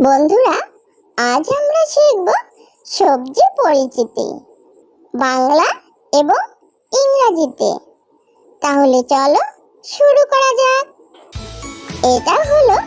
বন্ধুরা, আজ আমরা শিখব সবজি পরিচিতি বাংলা এবং ইংরেজিতে। তাহলে চলো শুরু করা যাক। এটা হলো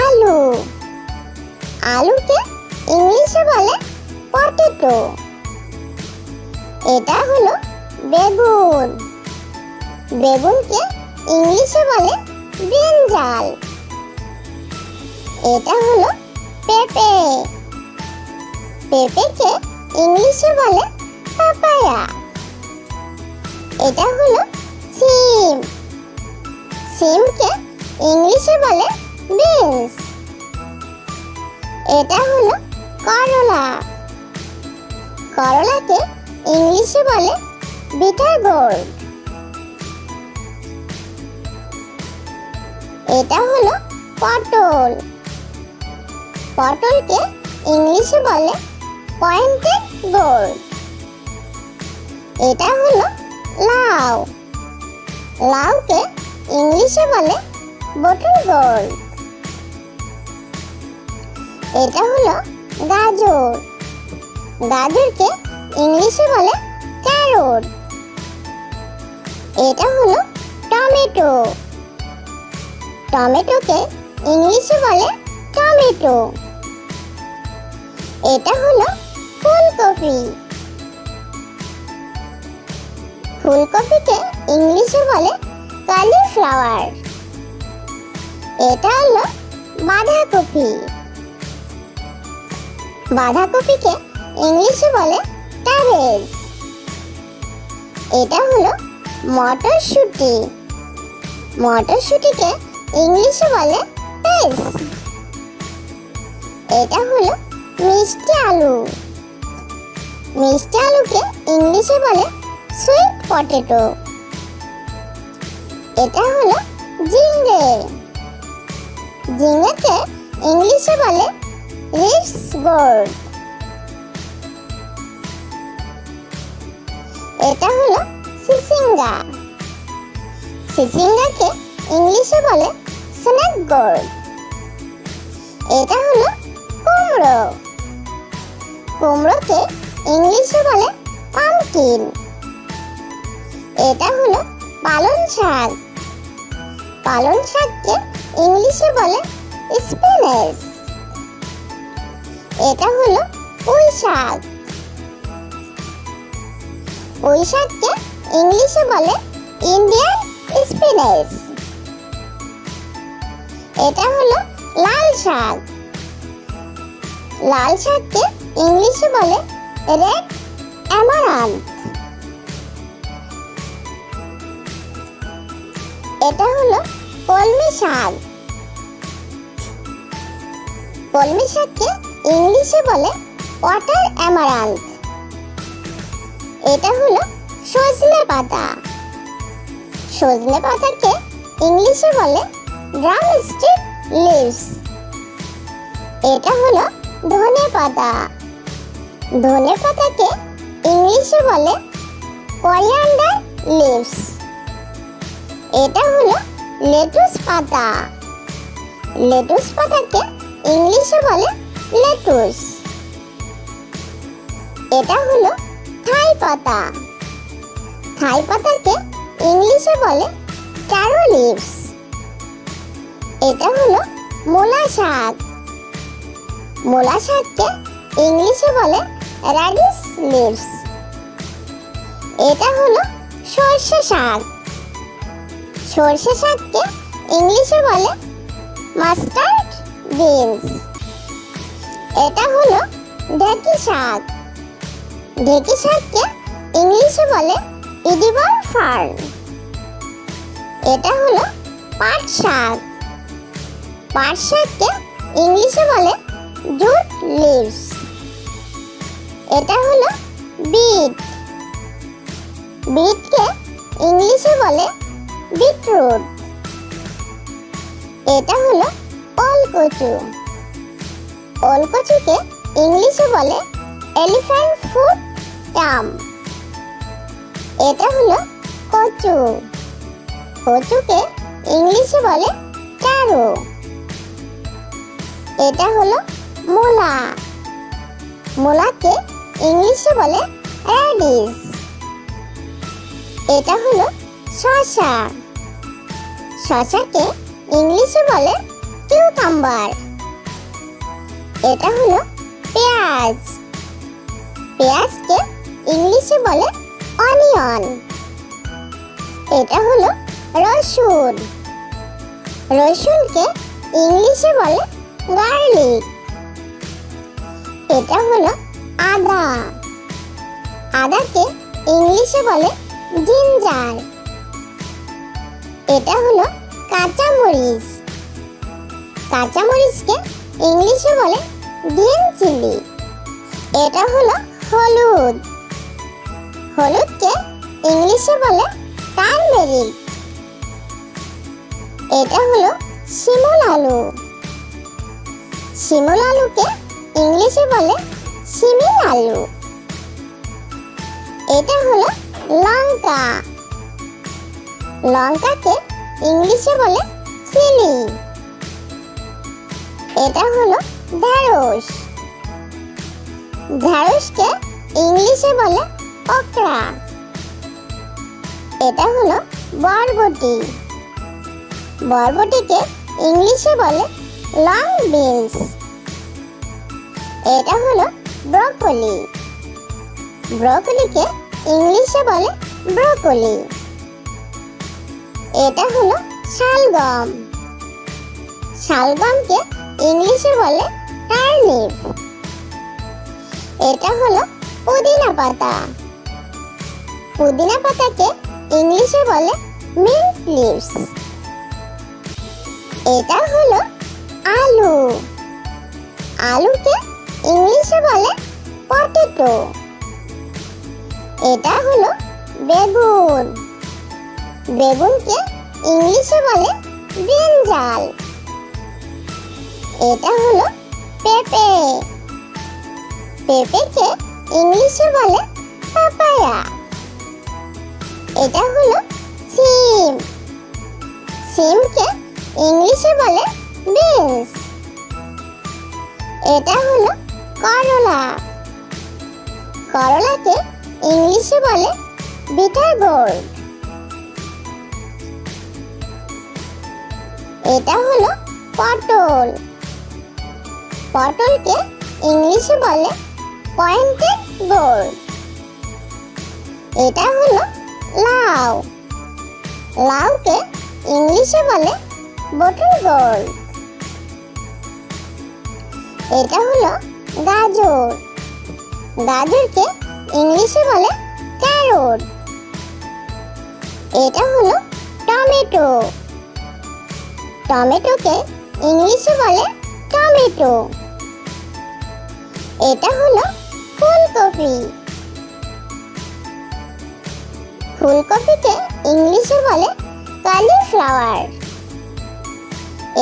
আলু। আলুকে ইংলিশে বলে পটেটো। এটা হলো বেগুন। বেগুনকে ইংলিশে বলে ব্রিঞ্জাল। এটা হলো পেঁপে। পেঁপেকে ইংলিশে বলে পাপায়া। এটা হলো সিম। সিমকে ইংলিশে বলে বিনস। এটা হলো করলা। করলাকে ইংলিশে বলে বিটার গোর্ড। এটা হলো পটল। পটলকে ইংলিশে বলে পয়েন্টেড গোর্ড। এটা হলো লাউ। লাউকে ইংলিশে বলে বটল গোর্ড। এটা হলো গাজর। গাজরকে ইংলিশে বলে ক্যারট। এটা হলো টমেটো। টমেটোকে ইংলিশে বলে টমেটো। এটা হলো ফুলকপি। ফুলকপিকে ইংলিশে বলে কলিফ্লাওয়ার। এটা হলো বাঁধাকপি। বাঁধাকপিকে ইংলিশে বলে ক্যাবেজ। এটা হলো মটরশুঁটি। মটরশুঁটিকে ইংলিশে বলে পেস। এটা হলো মিষ্টি আলু। মিষ্টি আলুকে ইংলিশে বলে সুইট পটেটো। এটা হলো ঝিঙে। ঝিঙেকে ইংলিশে বলে লিভস গোর্ড। এটা হলো চিচিঙ্গা। চিচিঙ্গাকে ইংলিশে বলে স্নেক গোর্ড। এটা হলো কুমড়ো। কুমড়োকে ইংলিশে বলে পামকিন। এটা হলো পালং শাক। পালং শাককে ইংলিশে বলে স্পিনাচ। এটা হলো পুঁই শাক। পুঁই শাককে ইংলিশে বলে ইন্ডিয়ান স্পিনাচ। এটা হলো লাল শাক। লাল শাককে ইংলিশে বলে রেড অ্যামারান্থ। এটা হলো কলমি শাক। কলমি শাককে ইংলিশে বলে ওয়াটার অ্যামারান্থ। এটা হলো সজনে পাতা। সজনে পাতাকে ইংলিশে বলে ড্রামস্টিক লিভস। এটা হলো ধনে পাতা। ধনে পাতাকে ইংলিশে বলে কোরিয়ান্ডার লিভস। এটা হলো লেটুস পাতা। লেটুস পাতাকে ইংলিশে বলে লেটুস। এটা হলো থাই পাতা। থাই পাতাকে ইংলিশে বলে ট্যারো লিভস। এটা হলো মূলা শাক। মূলা শাককে ইংলিশে বলে র্যাডিশ লিভস। এটা হলো সর্ষে শাক। সর্ষে শাককে ইংলিশে বলে মাস্টার্ড বিনস। এটা হলো ঢেঁকি শাক। ঢেঁকি শাককে ইংলিশে বলে এডিবল ফার্ন। এটা হলো পাট শাক। পাট শাককে ইংলিশে বলে জুট লিভস। এটা হলো বিট। বিটকে ইংলিশে বলে বিটরুট। এটা হলো ওলকচু। ওলকচুকে ইংলিশে বলে এলিফ্যান্ট ফুট টাম। এটা হলো কচু। কচুকে ইংলিশে বলে ট্যারো। এটা হলো মূলা। মূলাকে ইংলিশে বলে র্যাডিশ। এটা হলো শসা। শসাকে ইংলিশে বলে কিউকাম্বার। এটা হলো পেঁয়াজ। পেঁয়াজকে ইংলিশে বলে অনিয়ন। এটা হলো রসুন। রসুনকে ইংলিশে বলে গার্লিক। এটা হলো আদা। আদাকে ইংলিশে বলে জিঞ্জার। এটা হলো কাঁচামরিচ। কাঁচামরিচকে ইংলিশে বলে গ্রিন চিলি। এটা হলো হলুদ। হলুদকে ইংলিশে বলে টারমেরিক। এটা হলো শিমুল আলু। শিমুল আলুকে ইংলিশে বলে শিমিল আলু। এটা হলো লঙ্কা। লঙ্কাকে ইংলিশে বলে চিলি। এটা হলো ঢেঁড়স। ঢেঁড়সকে ইংলিশে বলে okra। এটা হলো বরবটি। বরবটিকে ইংলিশে বলে লং বিনস। এটা হলো ব্রকলি। ব্রকলিকে ইংলিশে বলে ব্রকলি। এটা হলো শালগম। শালগমকে ইংলিশে বলে টার্নিপ। এটা হলো পুদিনা পাতা। পুদিনা পাতাকে ইংলিশে বলে মিন্ট লিভস। এটা হলো আলু। আলুকে ইংলিশে বলে পটেটো। এটা হলো বেগুন। বেগুনকে ইংলিশে বলে ব্রিঞ্জাল। এটা হলো পেঁপে। পেঁপেকে ইংলিশে বলে পাপায়া। এটা হলো সিম। সিমকে ইংলিশে বলে বিনস। এটা হলো করলা। করলাকে ইংলিশে বলে বিটার গোর্ড। এটা হলো পটল। পটলকে ইংলিশে বলে পয়েন্টেড গোর্ড। এটা হলো লাউ। লাউকে ইংলিশে বলে বটল গোর্ড। এটা হলো গাজর। গাজরকে ইংলিশে বলে ক্যারট। এটা হলো টমেটো। টমেটোকে ইংলিশে বলে টমেটো। এটা হলো ফুলকপি। ফুলকপিকে ইংলিশে বলে কলিফ্লাওয়ার।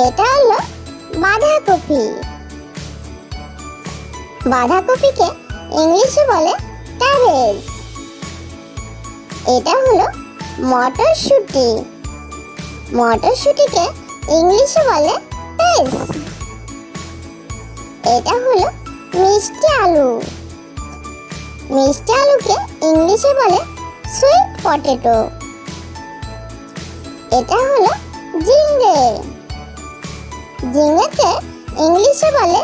এটা হলো বাঁধাকপি। বাঁধাকপিকে ইংলিশে বলে ক্যাবেজ। এটা হলো মটরশুঁটি। মটরশুঁটিকে ইংলিশে বলে পেস। এটা হলো মিষ্টি আলু। মিষ্টি আলুকে ইংলিশে বলে সুইট পটেটো। এটা হলো ঝিঙ্গে। ঝিঙ্গেকে ইংলিশে বলে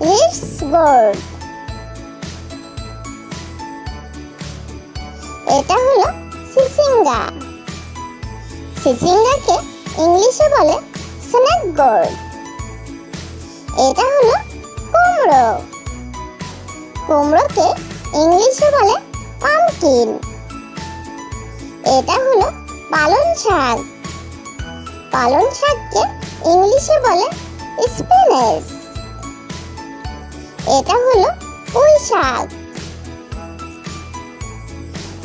রিপস গোর্ড। এটা হলো চিচিঙ্গা। চিচিঙ্গাকে ইংলিশে বলে স্নেক গোর্ড। এটা হলো কুমড়ো। কুমড়োকে ইংলিশে বলে পামকিন। এটা হলো পালং শাক। পালং শাককে ইংলিশে বলে স্পিনাচ। এটা হলো পুঁই শাক।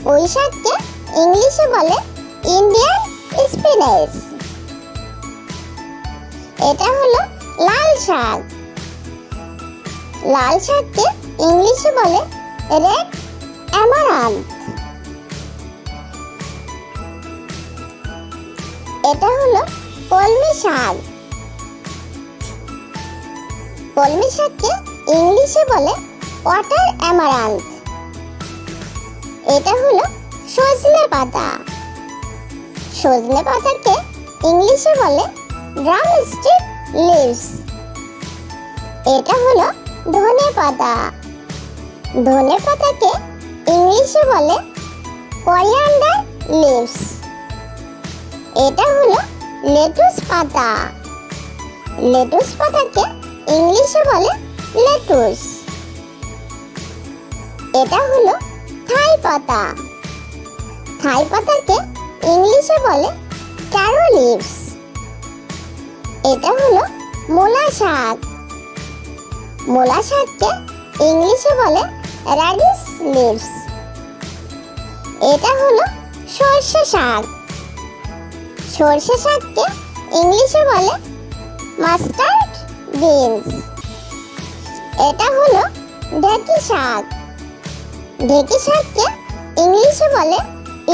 পুঁই শাককে ইংলিশে বলে ইন্ডিয়ান স্পিনাচ। এটা হলো লাল শাক। লাল শাককে ইংলিশে বলে রেড অ্যামারান্থ। এটা হলো কলমি শাক। কলমি শাককে ইংলিশে বলে ওয়াটার অ্যামারান্থ। এটা হলো সজনে পাতা। সজনে পাতাকে ইংলিশে বলে ড্রামস্টিক লিভস। এটা হলো ধনে পাতা। ধনে পাতাকে ইংলিশে বলে কোরিয়ান্ডার লিভস। এটা হলো লেটুস পাতা। লেটুস পাতাকে ইংলিশে বলে লেটুস। এটা হলো থাই পাতা। থাই পাতাকে ইংলিশে বলে ট্যারো লিভস। এটা হলো মূলা শাক। মূলা শাককে ইংলিশে বলে র্যাডিশ লিভস। এটা হলো সর্ষে শাক। সর্ষে শাককে ইংলিশে বলে মাস্টার্ড বিনস। এটা হলো ঢেঁকি শাক। ঢেঁকি শাককে ইংলিশে বলে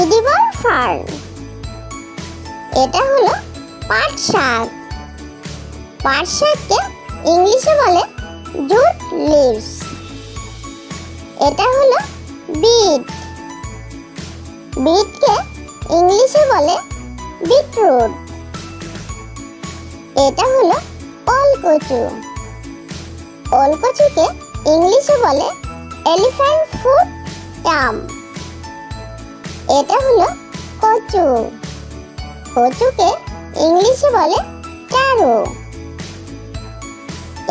এডিবল ফার্ন। এটা হলো পাট শাক। পাট শাককে ইংলিশে বলে জুট লিভস। এটা হলো বিট। বিটকে ইংলিশে বলে বিটরুট। এটা হলো ওলকচু। ওলকচুকে ইংলিশে বলে এলিফ্যান্ট ফুট টাম। এটা হলো কচু। কচুকে ইংলিশে বলে ট্যারো।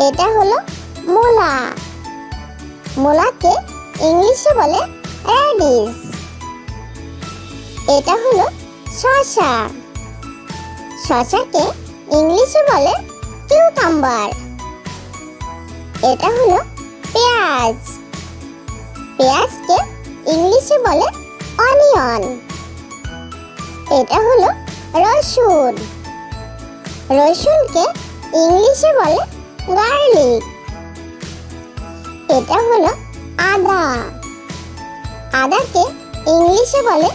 এটা হলো মূলা। মূলাকে ইংলিশে বলে র্যাডিশ। এটা হলো শসা। শসাকে ইংলিশে বলে কিউকাম্বার। এটা হলো পেঁয়াজ। পেঁয়াজকে ইংলিশে বলে অনিয়ন। এটা হলো রসুন। রসুনকে ইংলিশে বলে গার্লিক। এটা হলো আদা। আদাকে ইংলিশে বলে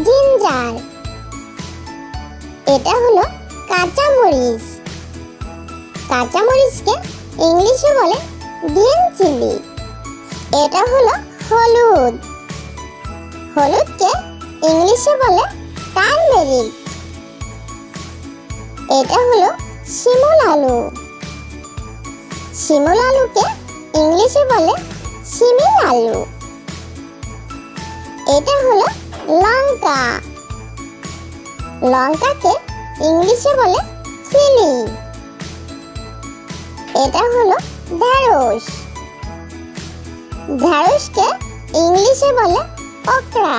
জিঞ্জার। এটা হলো কাঁচামরিচ। কাঁচামরিচকে ইংলিশে বলে গ্রিন চিলি। এটা হলো হলুদ। হলুদকে ইংলিশে বলে টারমেরিক। এটা হলো শিমুল আলু। শিমুল আলুকে ইংলিশে বলে শিমিল আলু। এটা হলো লঙ্কা। লঙ্কাকে ইংলিশে বলে চিলি। এটা হলো ঢেঁড়স। ঢেঁড়সকে ইংলিশে বলে okra।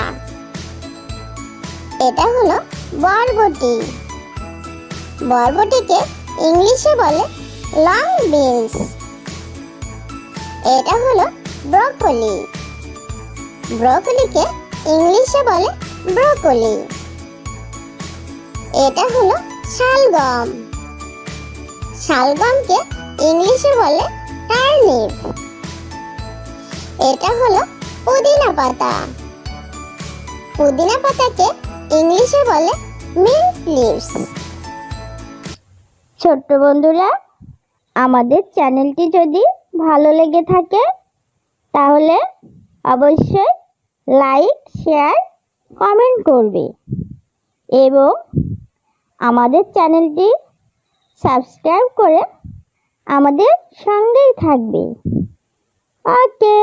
এটা হলো বরবটি। বরবটিকে ইংলিশে বলে লং বিনস। এটা হলো ব্রকলি। ব্রকলিকে ইংলিশে বলে ব্রকলি। এটা হলো শালগম। শালগমকে ইংলিশে বলে টার্নিপ। এটা হলো পুদিনা পাতা। পুদিনা পাতাকে ইংলিশে বলে মিন্ট লিভস। ছোট্ট বন্ধুরা, আমাদের চ্যানেলটি যদি ভালো লেগে থাকে তাহলে অবশ্যই লাইক, শেয়ার, কমেন্ট করবে এবং আমাদের চ্যানেলটি সাবস্ক্রাইব করে আমাদের সঙ্গেই থাকবে। ওকে।